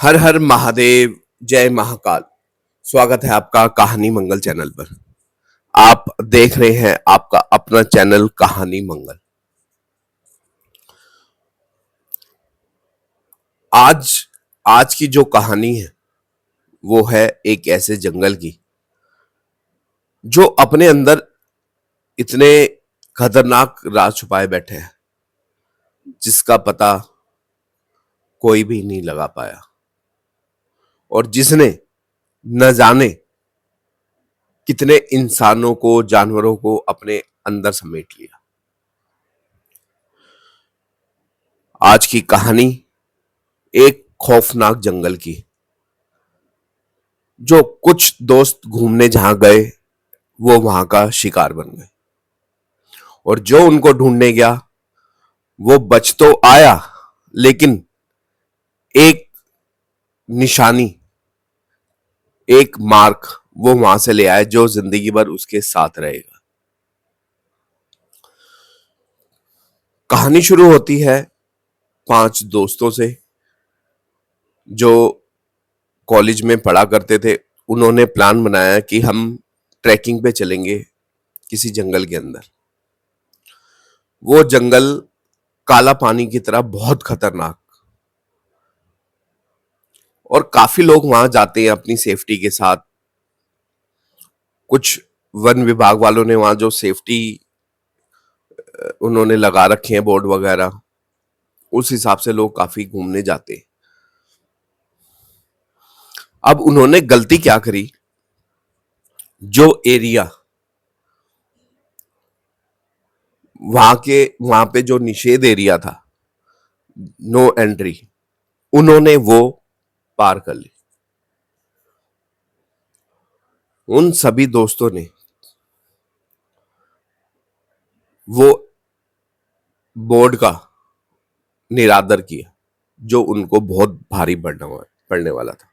हर हर महादेव, जय महाकाल। स्वागत है आपका कहानी मंगल चैनल पर। आप देख रहे हैं आपका अपना चैनल कहानी मंगल। आज आज की जो कहानी है वो है एक ऐसे जंगल की जो अपने अंदर इतने खतरनाक राज छुपाए बैठे हैं जिसका पता कोई भी नहीं लगा पाया, और जिसने न जाने कितने इंसानों को, जानवरों को अपने अंदर समेट लिया। आज की कहानी एक खौफनाक जंगल की, जो कुछ दोस्त घूमने जहां गए वो वहां का शिकार बन गए, और जो उनको ढूंढने गया वो बच तो आया लेकिन एक निशानी, एक मार्क वो वहां से ले आया जो जिंदगी भर उसके साथ रहेगा। कहानी शुरू होती है 5 दोस्तों से जो कॉलेज में पढ़ा करते थे। उन्होंने प्लान बनाया कि हम ट्रैकिंग पे चलेंगे किसी जंगल के अंदर। वो जंगल काला पानी की तरह बहुत खतरनाक, और काफी लोग वहां जाते हैं अपनी सेफ्टी के साथ। कुछ वन विभाग वालों ने वहां जो सेफ्टी उन्होंने लगा रखे हैं बोर्ड वगैरह, उस हिसाब से लोग काफी घूमने जाते हैं। अब उन्होंने गलती क्या करी, जो एरिया वहां पे जो निषेध एरिया था, नो एंट्री, उन्होंने वो पार कर ली। उन सभी दोस्तों ने वो बोर्ड का निरादर किया जो उनको बहुत भारी पड़ने वाला था।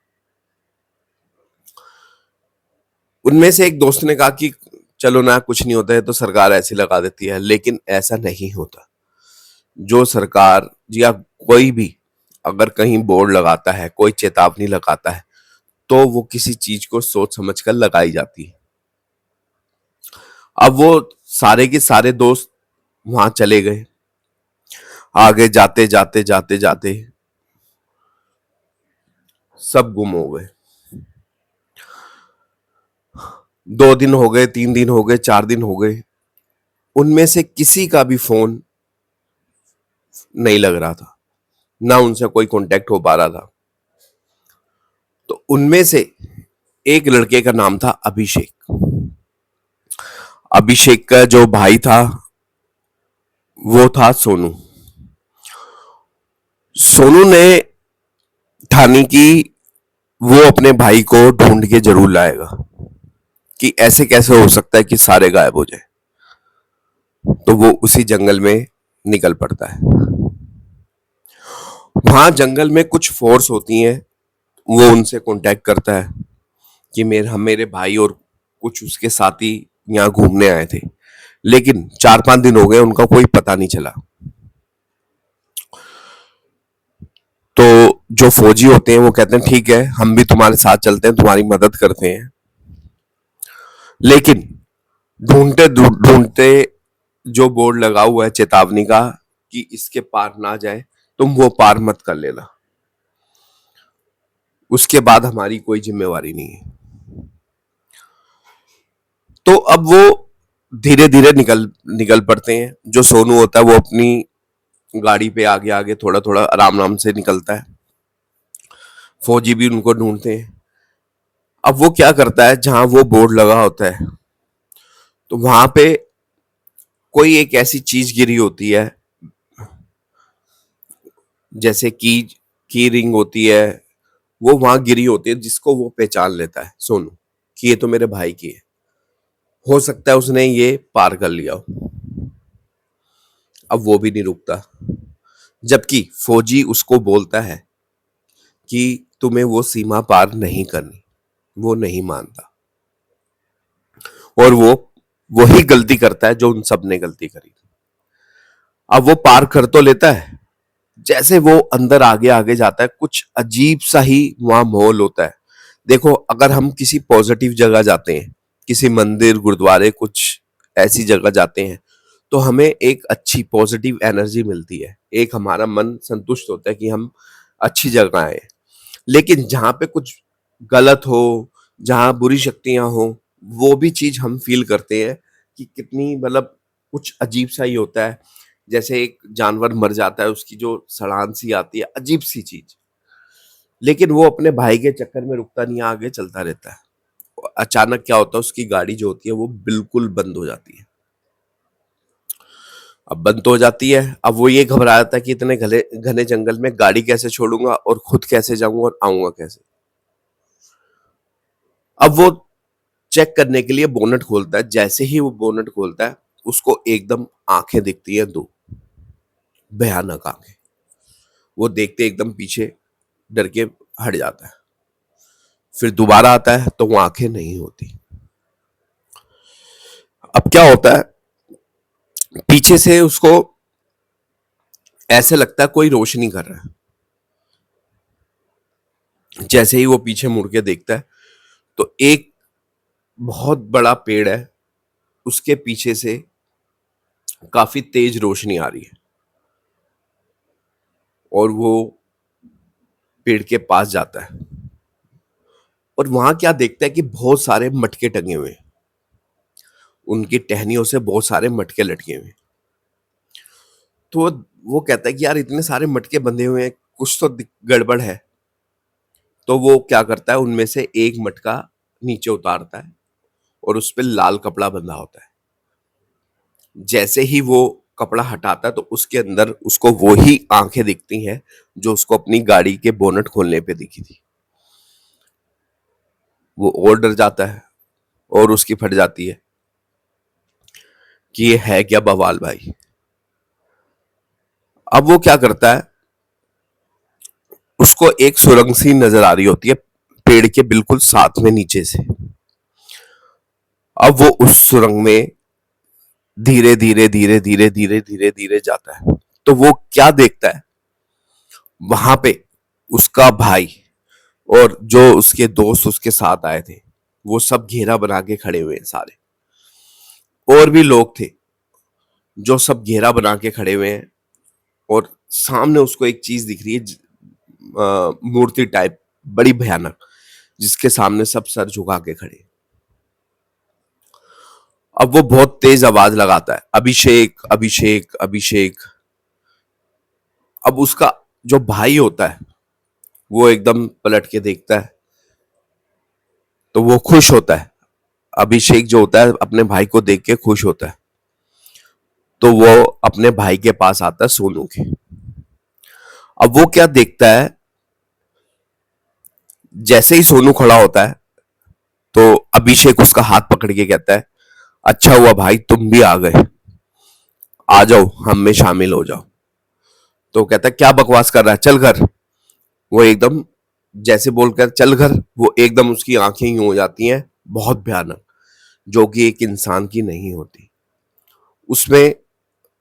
उनमें से एक दोस्त ने कहा कि चलो ना, कुछ नहीं होता है, तो सरकार ऐसी लगा देती है। लेकिन ऐसा नहीं होता। जो सरकार या कोई भी अगर कहीं बोर्ड लगाता है, कोई चेतावनी लगाता है, तो वो किसी चीज को सोच समझ कर लगाई जाती है। अब वो सारे के सारे दोस्त वहां चले गए। आगे जाते जाते जाते जाते सब गुम हो गए। 2 दिन हो गए, 3 दिन हो गए, 4 दिन हो गए, उनमें से किसी का भी फोन नहीं लग रहा था, ना उनसे कोई कांटेक्ट हो पा रहा था। तो उनमें से एक लड़के का नाम था अभिषेक। अभिषेक का जो भाई था वो था सोनू। सोनू ने ठानी कि वो अपने भाई को ढूंढ के जरूर लाएगा, कि ऐसे कैसे हो सकता है कि सारे गायब हो जाए। तो वो उसी जंगल में निकल पड़ता है। वहां जंगल में कुछ फोर्स होती हैं, वो उनसे कांटेक्ट करता है कि मेरे भाई और कुछ उसके साथी यहाँ घूमने आए थे, लेकिन 4-5 दिन हो गए, उनका कोई पता नहीं चला। तो जो फौजी होते हैं वो कहते हैं ठीक है, हम भी तुम्हारे साथ चलते हैं, तुम्हारी मदद करते हैं। लेकिन ढूंढते ढूंढते जो बोर्ड लगा हुआ है चेतावनी का कि इसके पार ना जाए, तुम वो पार मत कर लेना, उसके बाद हमारी कोई जिम्मेवारी नहीं है। तो अब वो धीरे धीरे निकल निकल पड़ते हैं। जो सोनू होता है वो अपनी गाड़ी पे आगे आगे थोड़ा थोड़ा आराम आराम से निकलता है। फौजी भी उनको ढूंढते हैं। अब वो क्या करता है, जहां वो बोर्ड लगा होता है तो वहां पे कोई एक ऐसी चीज गिरी होती है, जैसे की रिंग होती है, वो वहां गिरी होती है, जिसको वो पहचान लेता है सोनू कि ये तो मेरे भाई की है। हो सकता है उसने ये पार कर लिया हो। अब वो भी नहीं रुकता, जबकि फौजी उसको बोलता है कि तुम्हें वो सीमा पार नहीं करनी। वो नहीं मानता, और वो वही गलती करता है जो उन सब ने गलती करी। अब वो पार कर तो लेता है, जैसे वो अंदर आगे आगे जाता है, कुछ अजीब सा ही वहां माहौल होता है। देखो, अगर हम किसी पॉजिटिव जगह जाते हैं, किसी मंदिर, गुरुद्वारे, कुछ ऐसी जगह जाते हैं, तो हमें एक अच्छी पॉजिटिव एनर्जी मिलती है, एक हमारा मन संतुष्ट होता है कि हम अच्छी जगह आए। लेकिन जहाँ पे कुछ गलत हो, जहाँ बुरी शक्तियाँ हो, वो भी चीज़ हम फ़ील करते हैं कि कितनी मतलब कुछ अजीब-सा ही होता है। जैसे एक जानवर मर जाता है, उसकी जो सड़ान-सी आती है, अजीब-सी चीज़। लेकिन वो अपने भाई के चक्कर में रुकता नहीं है, आगे चलता रहता है। अचानक क्या होता है, उसकी गाड़ी जो होती है, वो बिल्कुल बंद हो जाती है। अब बंद तो हो जाती है, अब वो ये घबरा जाता है कि इतने घने घने जंगल में गाड़ी कैसे छोड़ूँगा और खुद कैसे जाऊँगा और आऊँगा कैसे? अब वो चेक करने के लिए बोनट खोलता है। जैसे ही वो बोनट खोलता है, उसको एकदम आंखें दिखती हैं, दो भयानक आंखें। वो देखते एकदम पीछे डर के हट जाता है। फिर दोबारा आता है तो वो आंखें नहीं होती। अब क्या होता है, पीछे से उसको ऐसे लगता है कोई रोशनी कर रहा है। जैसे ही वो पीछे मुड़ के देखता है, तो एक बहुत बड़ा पेड़ है, उसके पीछे से काफी तेज रोशनी आ रही है और वो पेड़ के पास जाता है और वहां क्या देखता है कि बहुत सारे मटके टंगे हुए हैं। उनकी टहनियों से बहुत सारे मटके लटके हुए हैं। तो वो कहता है कि यार, इतने सारे मटके बंधे हुए हैं, कुछ तो गड़बड़ है। तो वो क्या करता है, उनमें से एक मटका नीचे उतारता है और उस पे लाल कपड़ा बंधा होता है। जैसे ही वो कपड़ा हटाता है, तो उसके अंदर उसको वो ही आंखें दिखती हैं जो उसको अपनी गाड़ी के बोनट खोलने पे दिखी थी। वो और डर जाता है और उसकी फट जाती है कि ये है क्या बवाल भाई। अब वो क्या करता है, उसको एक सुरंग सी नजर आ रही होती है पेड़ के बिल्कुल साथ में नीचे से। अब वो उस सुरंग में धीरे धीरे धीरे धीरे धीरे धीरे धीरे जाता है। तो वो क्या देखता है, वहां पे उसका भाई और जो उसके दोस्त उसके साथ आए थे, वो सब घेरा बना के खड़े हुए हैं सारे। और भी लोग थे जो सब घेरा बना के खड़े हुए हैं और सामने उसको एक चीज दिख रही है, मूर्ति टाइप, बड़ी भयानक, जिसके सामने सब सर झुका के खड़े। अब वो बहुत तेज आवाज लगाता है, अभिषेक अभिषेक अभिषेक। अब उसका जो भाई होता है, वो एकदम पलट के देखता है, तो वो खुश होता है। अभिषेक जो होता है, अपने भाई को देख के खुश होता है। तो वो अपने भाई के पास आता है, सोनू के। अब वो क्या देखता है, जैसे ही सोनू खड़ा होता है, तो अभिषेक उसका हाथ पकड़ के कहता है, अच्छा हुआ भाई तुम भी आ गए, आ जाओ हम में शामिल हो जाओ। तो कहता है, क्या बकवास कर रहा है, चल घर। वो एकदम जैसे बोलकर चल घर, वो एकदम उसकी आंखें यूं हो जाती हैं, बहुत भयानक, जो कि एक इंसान की नहीं होती। उसमें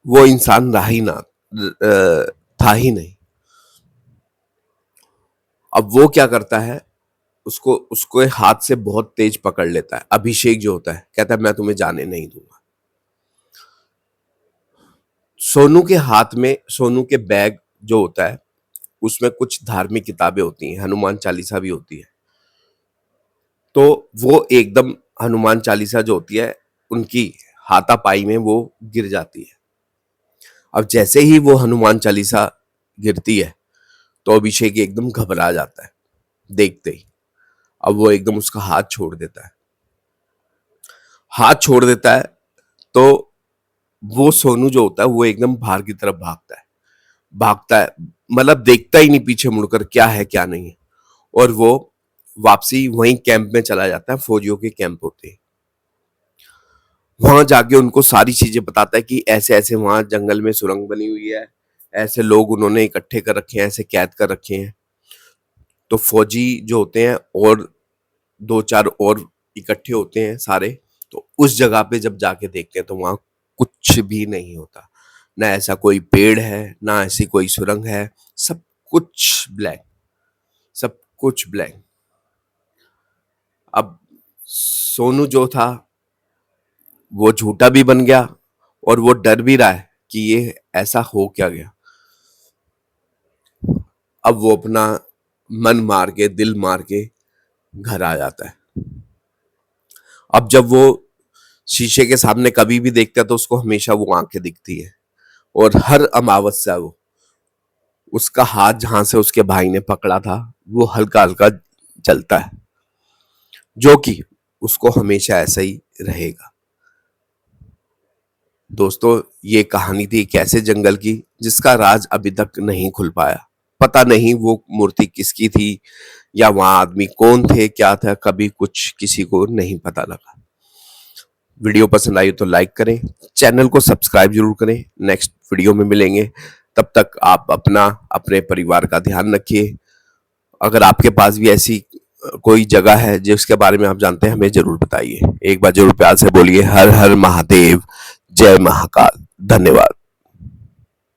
वो इंसान रहा ही ना, था ही नहीं। अब वो क्या करता है, उसको उसको हाथ से बहुत तेज पकड़ लेता है। अभिषेक जो होता है, कहता है मैं तुम्हें जाने नहीं दूंगा। सोनू के हाथ में, सोनू के बैग जो होता है, उसमें कुछ धार्मिक किताबें होती हैं, हनुमान चालीसा भी होती है। तो वो एकदम हनुमान चालीसा जो होती है, उनकी हाथापाई में वो गिर जाती है। अब जैसे ही वो हनुमान चालीसा गिरती है, तो अभिषेक एकदम घबरा जाता है देखते ही। अब वो एकदम उसका हाथ छोड़ देता है। हाथ छोड़ देता है तो वो सोनू जो होता है, वो एकदम बाहर की तरफ भागता है। भागता है, मतलब देखता ही नहीं पीछे मुड़कर क्या है क्या नहीं है। और वो वापसी वहीं कैंप में चला जाता है, फौजियों के कैंप होते हैं। वहां जाके उनको सारी चीजें बताता है कि ऐसे ऐसे वहां जंगल में सुरंग बनी हुई है, ऐसे लोग उन्होंने इकट्ठे कर रखे हैं, ऐसे कैद कर रखे हैं। तो फौजी जो होते हैं और दो चार और इकट्ठे होते हैं सारे। तो उस जगह पे जब जाके देखते हैं, तो वहां कुछ भी नहीं होता। ना ऐसा कोई पेड़ है, ना ऐसी कोई सुरंग है, सब कुछ ब्लैक, सब कुछ ब्लैक। अब सोनू जो था वो झूठा भी बन गया और वो डर भी रहा है कि ये ऐसा हो क्या गया। अब वो अपना मन मार के, दिल मार के घर आ जाता है। अब जब वो शीशे के सामने कभी भी देखता है तो उसको हमेशा वो आंखें दिखती है, और हर अमावस्या वो उसका हाथ जहां से उसके भाई ने पकड़ा था वो हल्का हल्का जलता है, जो कि उसको हमेशा ऐसा ही रहेगा। दोस्तों, ये कहानी थी एक ऐसे जंगल की जिसका राज अभी तक नहीं खुल पाया। पता नहीं वो मूर्ति किसकी थी, या वहां आदमी कौन थे, क्या था, कभी कुछ किसी को नहीं पता लगा। वीडियो पसंद आई तो लाइक करें, चैनल को सब्सक्राइब जरूर करें। नेक्स्ट वीडियो में मिलेंगे, तब तक आप अपना, अपने परिवार का ध्यान रखिए। अगर आपके पास भी ऐसी कोई जगह है जिसके बारे में आप जानते हैं, हमें जरूर बताइए। एक बार जरूर प्यार से बोलिए, हर हर महादेव, जय महाकाल। धन्यवाद।